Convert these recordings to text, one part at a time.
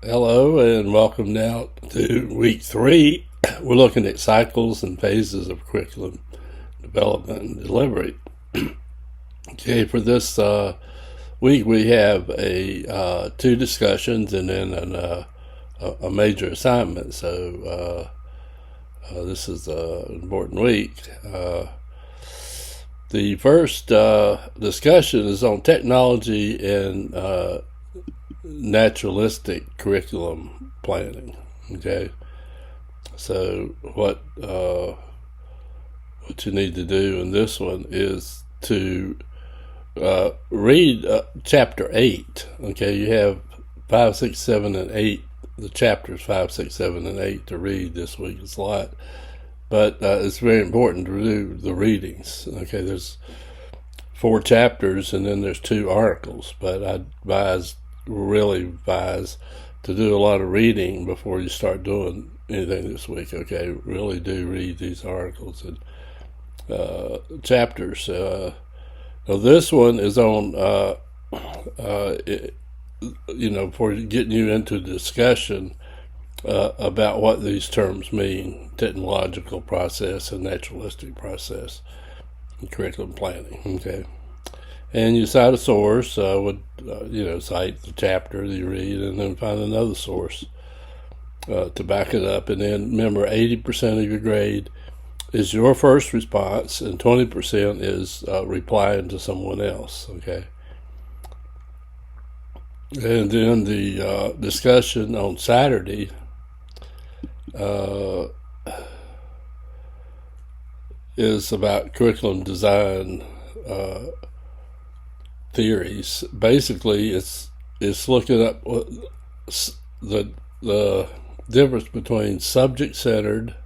Hello and welcome now to week 3. We're looking at cycles and phases of curriculum development and delivery. Okay, for this week we have two discussions and then a major assignment. So this is an important week. The first discussion is on technology and naturalistic curriculum planning. Okay, so what you need to do in this one is to read chapter 8. Okay, you have 5, 6, 7, and 8. The chapters 5, 6, 7, and 8 to read this week. It's a lot, but it's very important to do the readings. Okay, there's 4 chapters and then there's 2 articles, but I really advise to do a lot of reading before you start doing anything this week. Okay, really do read these articles and chapters. Now this one is on for getting you into discussion about what these terms mean: technological process and naturalistic process in curriculum planning. Okay, and you cite a source. Cite the chapter that you read, and then find another source to back it up. And then remember, 80% of your grade is your first response, and 20% is replying to someone else. Okay. And then the discussion on Saturday is about curriculum design theories. Basically, it's looking up the difference between subject-centered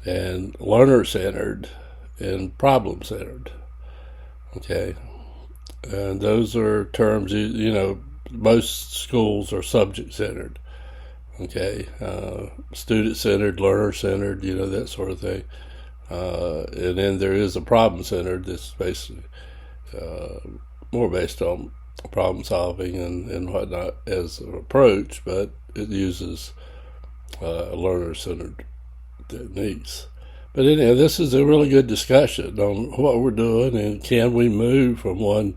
and learner-centered and problem-centered. Okay. And those are terms, most schools are subject-centered. Okay. Student-centered, learner-centered, that sort of thing. And then there is a problem-centered that's basically more based on problem solving and whatnot as an approach, but it uses learner-centered techniques. But anyhow, this is a really good discussion on what we're doing and can we move from one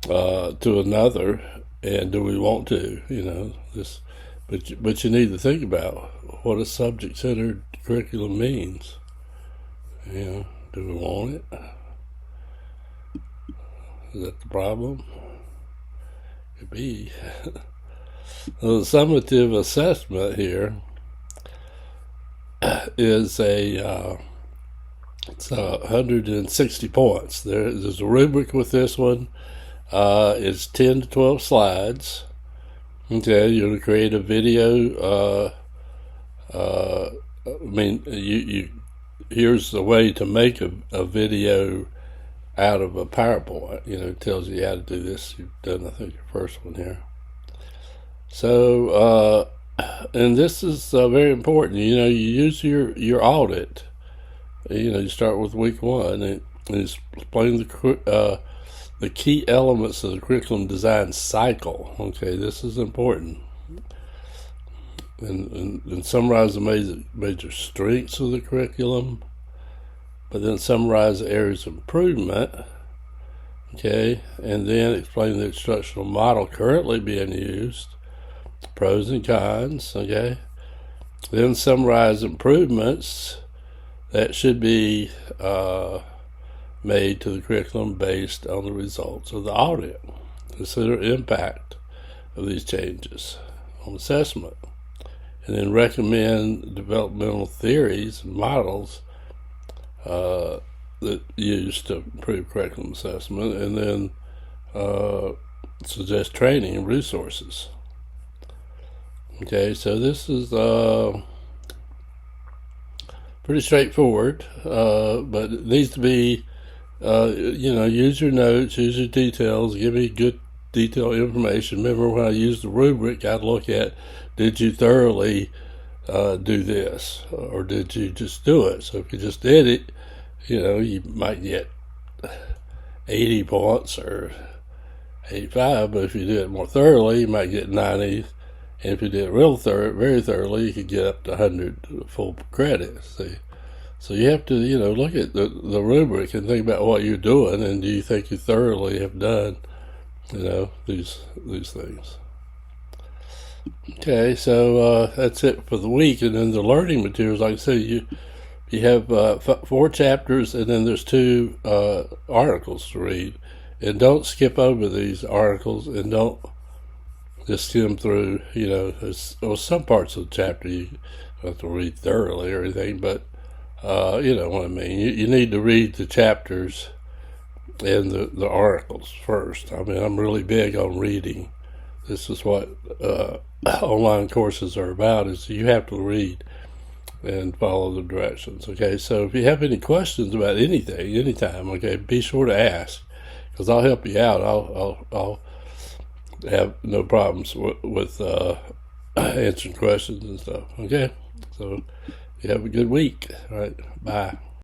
to another, and do we want to? This, but you need to think about what a subject-centered curriculum means. Do we want it? Is that the problem? Could be. The summative assessment here is it's 160 points. There's a rubric with this one. It's 10 to 12 slides. Okay, you're going to create a video. Here's the way to make a video out of a PowerPoint. It tells you how to do this. You've done, I think, your first one here. So, and this is very important. You use your audit. You start with week 1 and explain the key elements of the curriculum design cycle. Okay, this is important. And summarize the major strengths of the curriculum, but then summarize the areas of improvement. Okay, and then explain the instructional model currently being used, pros and cons. Okay, then summarize improvements that should be made to the curriculum based on the results of the audit. Consider impact of these changes on assessment, and then recommend developmental theories and models that used to improve curriculum assessment, and then suggest training and resources. Okay, so this is pretty straightforward, but it needs to be, use your notes, use your details, give me good detailed information. Remember, when I used the rubric, I'd look at, did you thoroughly do this, or did you just do it? So if you just did it, you might get 80 points or 85, but if you do it more thoroughly, you might get 90 And if you did it very thoroughly, you could get up to 100 full credits. See? So you have to, look at the rubric and think about what you're doing, and do you think you thoroughly have done, these things. Okay, so that's it for the week. And then the learning materials, like I said, you have 4 chapters, and then there's 2 articles to read. And don't skip over these articles, and don't just skim through, there's some parts of the chapter you have to read thoroughly or anything, but you know what I mean. You need to read the chapters and the articles first. I mean, I'm really big on reading. This is what online courses are about, is you have to read and follow the directions. Okay, so if you have any questions about anything, anytime, okay, be sure to ask, because I'll help you out. I'll have no problems with answering questions and stuff. Okay, so you have a good week. All right, bye.